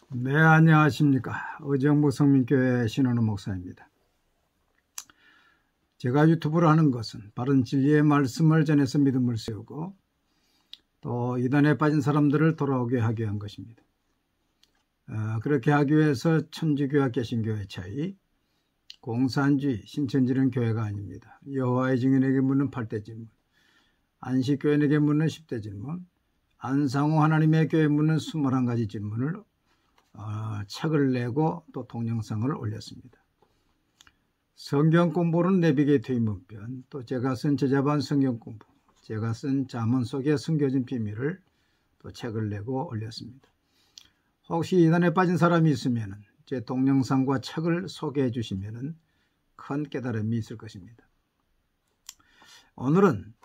네, 안녕하십니까. 의정부 성민교회 신원호 목사입니다. 제가 유튜브를 하는 것은 바른 진리의 말씀을 전해서 믿음을 세우고 또 이단에 빠진 사람들을 돌아오게 하기 위한 것입니다. 그렇게 하기 위해서 천주교와 개신교의 차이, 공산주의, 신천지는 교회가 아닙니다. 여호와의 증인에게 묻는 8대 질문, 안식교인에게 묻는 10대 질문, 안상호 하나님의 교회에 묻는 21가지 질문을 책을 내고 또 동영상을 올렸습니다. 성경 공부는 내비게이터의 문편, 또 제가 쓴 제자반 성경 공부, 제가 쓴 잠언 속의 숨겨진 비밀을 또 책을 내고 올렸습니다. 혹시 이단에 빠진 사람이 있으면 제 동영상과 책을 소개해 주시면 큰 깨달음이 있을 것입니다. 오늘은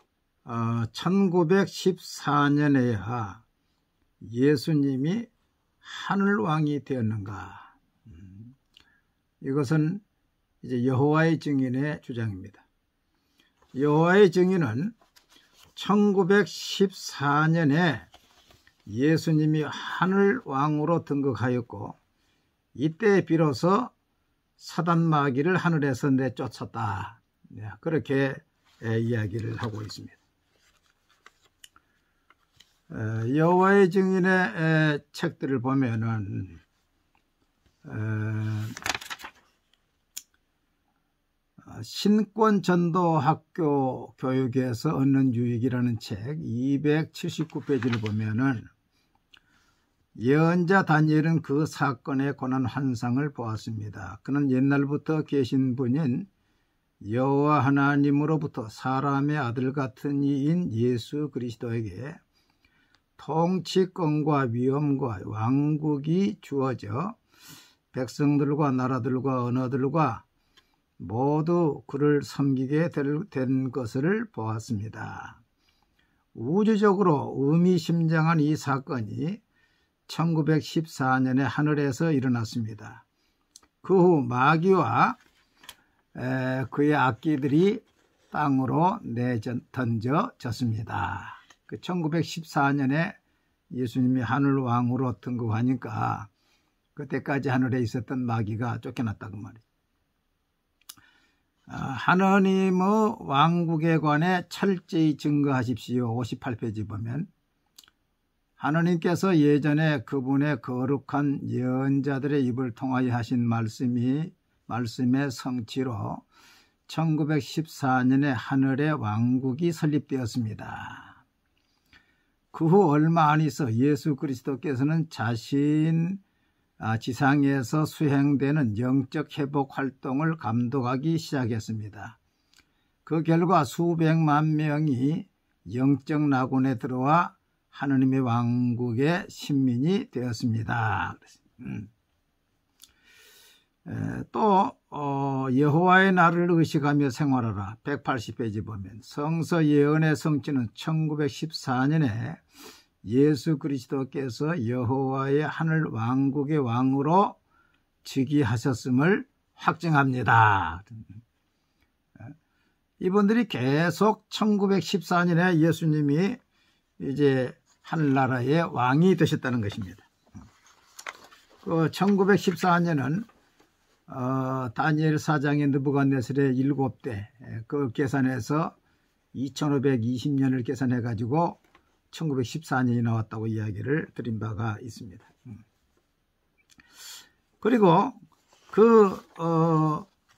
1914년에야 예수님이 하늘왕이 되었는가? 이것은 이제 여호와의 증인의 주장입니다. 여호와의 증인은 1914년에 예수님이 하늘왕으로 등극하였고 이때 비로소 사단 마귀를 하늘에서 내쫓았다. 그렇게 이야기를 하고 있습니다. 여호와의 증인의 책들을 보면은 신권전도학교 교육에서 얻는 유익이라는 책 279페이지를 보면은 예언자 다니엘은 그 사건의 고난 환상을 보았습니다. 그는 옛날부터 계신 분인 여호와 하나님으로부터 사람의 아들 같은 이인 예수 그리스도에게 통치권과 위엄과 왕국이 주어져 백성들과 나라들과 언어들과 모두 그를 섬기게 된 것을 보았습니다. 우주적으로 의미심장한 이 사건이 1914년에 하늘에서 일어났습니다. 그 후 마귀와 그의 악기들이 땅으로 던져졌습니다. 1914년에 예수님이 하늘왕으로 등극하니까 그때까지 하늘에 있었던 마귀가 쫓겨났다고 말이죠. 하나님의 왕국에 관해 철저히 증거하십시오. 58페이지 보면 하나님께서 예전에 그분의 거룩한 예언자들의 입을 통하여 하신 말씀의 성취로 1914년에 하늘의 왕국이 설립되었습니다. 그 후 얼마 안 있어 예수 그리스도께서는 자신 지상에서 수행되는 영적 회복 활동을 감독하기 시작했습니다. 그 결과 수백만 명이 영적 낙원에 들어와 하느님의 왕국의 신민이 되었습니다. 또 여호와의 날을 의식하며 생활하라 180페이지 보면 성서 예언의 성취는 1914년에 예수 그리스도께서 여호와의 하늘 왕국의 왕으로 즉위하셨음을 확증합니다. 이분들이 계속 1914년에 예수님이 이제 하늘나라의 왕이 되셨다는 것입니다. 1914년은 다니엘 4장의 느부갓네살의 7대 그 계산해서 2520년을 계산해 가지고 1914년이 나왔다고 이야기를 드린 바가 있습니다. 그리고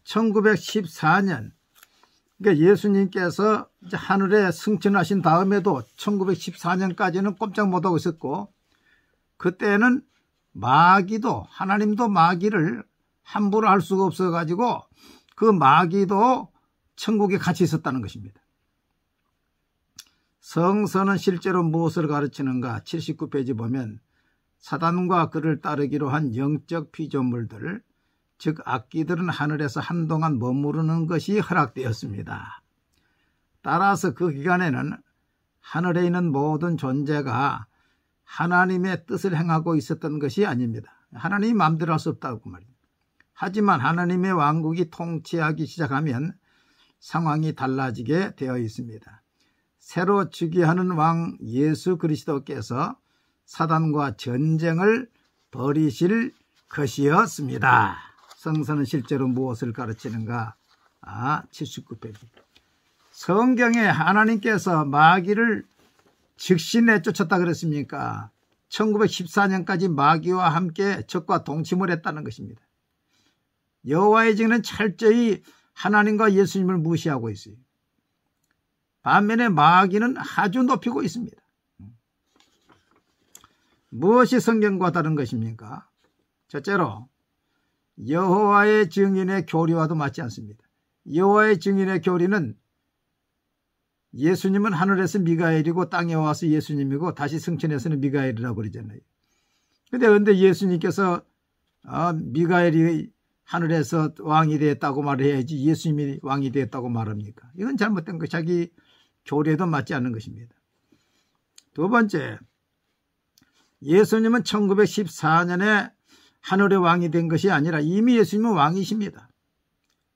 1914년 그러니까 예수님께서 이제 하늘에 승천하신 다음에도 1914년까지는 꼼짝 못하고 있었고 그때는 마귀도 하나님도 마귀를 함부로 할 수가 없어 가지고 그 마귀도 천국에 같이 있었다는 것입니다. 성서는 실제로 무엇을 가르치는가 79페이지 보면 사단과 그를 따르기로 한 영적 피조물들 즉 악기들은 하늘에서 한동안 머무르는 것이 허락되었습니다. 따라서 그 기간에는 하늘에 있는 모든 존재가 하나님의 뜻을 행하고 있었던 것이 아닙니다. 하나님이 마음대로 할 수 없다고 말입니다. 하지만 하나님의 왕국이 통치하기 시작하면 상황이 달라지게 되어 있습니다. 새로 즉위하는 왕 예수 그리스도께서 사단과 전쟁을 버리실 것이었습니다. 성서는 실제로 무엇을 가르치는가? 79페이지. 성경에 하나님께서 마귀를 즉시 내쫓았다 그랬습니까? 1914년까지 마귀와 함께 적과 동침을 했다는 것입니다. 여호와의 증인은 철저히 하나님과 예수님을 무시하고 있어요. 반면에 마귀는 아주 높이고 있습니다. 무엇이 성경과 다른 것입니까? 첫째로 여호와의 증인의 교리와도 맞지 않습니다. 여호와의 증인의 교리는 예수님은 하늘에서 미가엘이고 땅에 와서 예수님이고 다시 승천해서는 미가엘이라고 그러잖아요. 그런데 예수님께서 미가엘이 하늘에서 왕이 되었다고 말해야지 예수님이 왕이 되었다고 말합니까? 이건 잘못된 거, 자기 교리에도 맞지 않는 것입니다. 두 번째, 예수님은 1914년에 하늘의 왕이 된 것이 아니라 이미 예수님은 왕이십니다.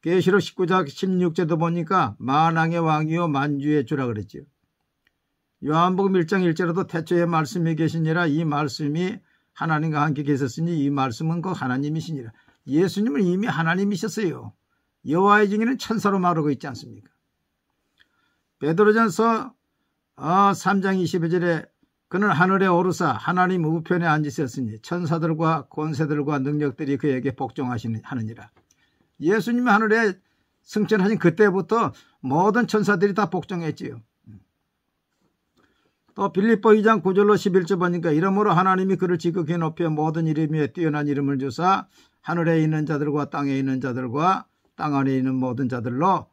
계시록 19장 16절도 보니까 만왕의 왕이요 만주의 주라 그랬죠. 요한복음 1장 1절에도 태초에 말씀이 계시니라, 이 말씀이 하나님과 함께 계셨으니 이 말씀은 그 하나님이시니라. 예수님은 이미 하나님이셨어요. 여호와의 증인은 천사로 말하고 있지 않습니까? 베드로전서 3장 22절에 그는 하늘에 오르사 하나님 우편에 앉으셨으니 천사들과 권세들과 능력들이 그에게 복종하느니라. 예수님이 하늘에 승천하신 그때부터 모든 천사들이 다 복종했지요. 또 빌립보 2장 9절로 11절 보니까 이러므로 하나님이 그를 지극히 높여 모든 이름 위에 뛰어난 이름을 주사 하늘에 있는 자들과 땅에 있는 자들과 땅 안에 있는 모든 자들로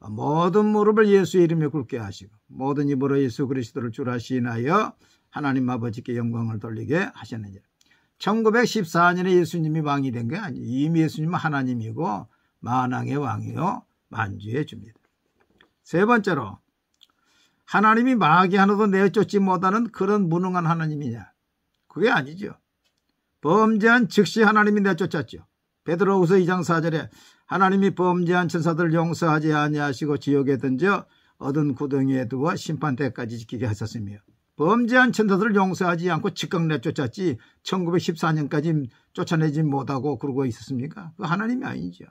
모든 무릎을 예수의 이름에 꿇게 하시고 모든 입으로 예수 그리스도를 주라 시인하여 하나님 아버지께 영광을 돌리게 하셨느니라. 1914년에 예수님이 왕이 된 게 아니에요. 이미 예수님은 하나님이고 만왕의 왕이요 만주의 주입니다. 세 번째로, 하나님이 마귀 하나도 내쫓지 못하는 그런 무능한 하나님이냐? 그게 아니죠. 범죄한 즉시 하나님이 내쫓았죠. 베드로후서 2장 4절에 하나님이 범죄한 천사들을 용서하지 아니하시고 지옥에 던져 어두운 구덩이에 두어 심판 때까지 지키게 하셨으며, 범죄한 천사들을 용서하지 않고 즉각 내쫓았지 1914년까지 쫓아내지 못하고 그러고 있었습니까? 그 하나님이 아니죠.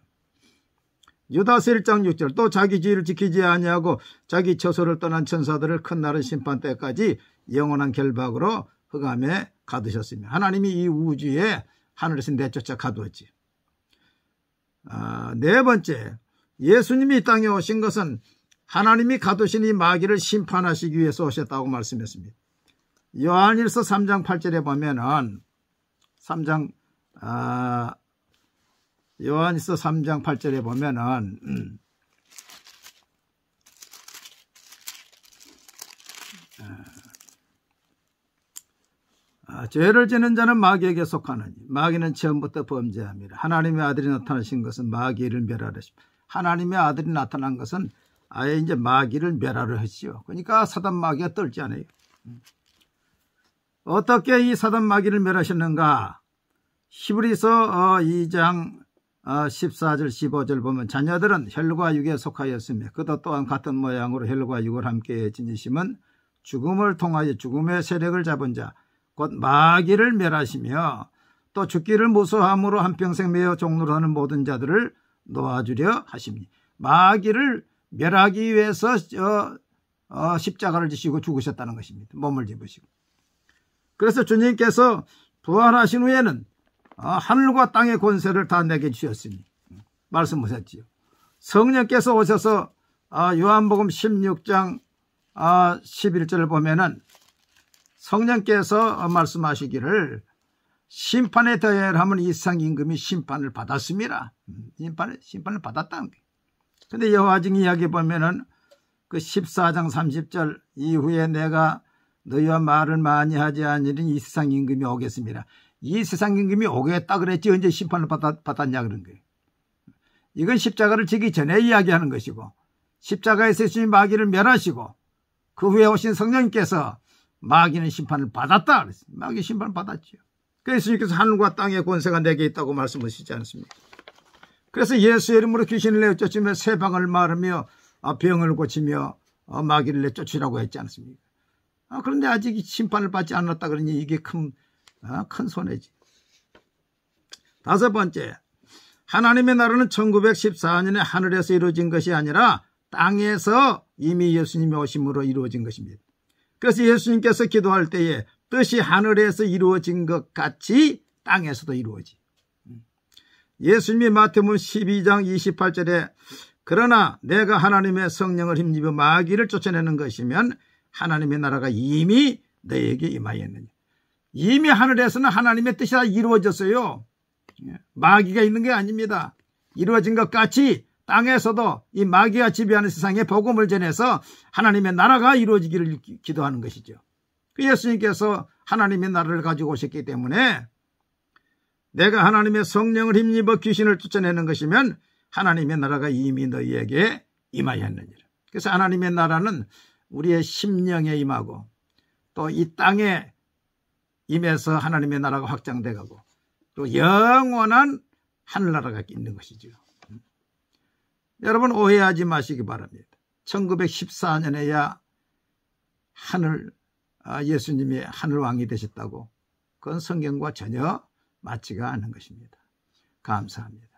유다서 1장 6절 또 자기 지위를 지키지 아니하고 자기 처소를 떠난 천사들을 큰 날의 심판 때까지 영원한 결박으로 흑암에 가두셨으며, 하나님이 이 우주에 하늘에서 내쫓아 가두었지. 네 번째, 예수님이 이 땅에 오신 것은 하나님이 가두신 이 마귀를 심판하시기 위해서 오셨다고 말씀했습니다. 요한일서 3장 8절에 보면은 요한일서 3장 8절에 보면은 죄를 지는 자는 마귀에게 속하느니 마귀는 처음부터 범죄함이라. 하나님의 아들이 나타나신 것은 마귀를 멸하려 하십니다. 하나님의 아들이 나타난 것은 아예 이제 마귀를 멸하려 했지요. 그러니까 사단 마귀가 떨지 않아요. 어떻게 이 사단 마귀를 멸하셨는가? 히브리서 2장 14절 15절 보면 자녀들은 혈과 육에 속하였으며 그도 또한 같은 모양으로 혈과 육을 함께 지니심은 죽음을 통하여 죽음의 세력을 잡은 자 곧 마귀를 멸하시며 또 죽기를 무서워함으로 한평생 매어 종로로 하는 모든 자들을 놓아주려 하십니다. 마귀를 멸하기 위해서 십자가를 지시고 죽으셨다는 것입니다. 몸을 집으시고. 그래서 주님께서 부활하신 후에는 하늘과 땅의 권세를 다 내게 주셨으니 말씀하셨지요. 성령께서 오셔서 요한복음 16장 11절을 보면은 성령께서 말씀하시기를 심판에 더해하면 이 세상 임금이 심판을 받았습니다. 심판을 받았다는 거예요. 근데 여호와 증인 이야기 보면은 그 14장 30절 이후에 내가 너희와 말을 많이 하지 않으니 이 세상 임금이 오겠습니다. 이 세상 임금이 오겠다 그랬지 언제 심판을 받았냐 그런 거예요. 이건 십자가를 지기 전에 이야기하는 것이고 십자가에서 예수님이 마귀를 멸하시고 그 후에 오신 성령님께서 마귀는 심판을 받았다 그랬어요. 마귀 심판을 받았죠. 그래서 예수님께서 하늘과 땅의 권세가 내게 있다고 말씀하시지 않습니까? 그래서 예수의 이름으로 귀신을 내쫓으며 세방을 마르며 병을 고치며 마귀를 내쫓으라고 했지 않습니까? 그런데 아직 심판을 받지 않았다 그러니 이게 큰 손해지. 다섯 번째, 하나님의 나라는 1914년에 하늘에서 이루어진 것이 아니라 땅에서 이미 예수님이 오심으로 이루어진 것입니다. 그래서 예수님께서 기도할 때에 뜻이 하늘에서 이루어진 것 같이 땅에서도 이루어지. 예수님이 마태복음 12장 28절에 그러나 내가 하나님의 성령을 힘입어 마귀를 쫓아내는 것이면 하나님의 나라가 이미 너에게 임하였느니. 이미 하늘에서는 하나님의 뜻이 다 이루어졌어요. 마귀가 있는 게 아닙니다. 이루어진 것 같이 땅에서도 이 마귀가 지배하는 세상에 복음을 전해서 하나님의 나라가 이루어지기를 기도하는 것이죠. 예수님께서 하나님의 나라를 가지고 오셨기 때문에 내가 하나님의 성령을 힘입어 귀신을 쫓아내는 것이면 하나님의 나라가 이미 너희에게 임하였느니라. 그래서 하나님의 나라는 우리의 심령에 임하고 또 이 땅에 임해서 하나님의 나라가 확장돼 가고 또 영원한 하늘나라가 있는 것이죠. 여러분 오해하지 마시기 바랍니다. 1914년에야 예수님이 하늘왕이 되셨다고 그건 성경과 전혀 맞지가 않는 것입니다. 감사합니다.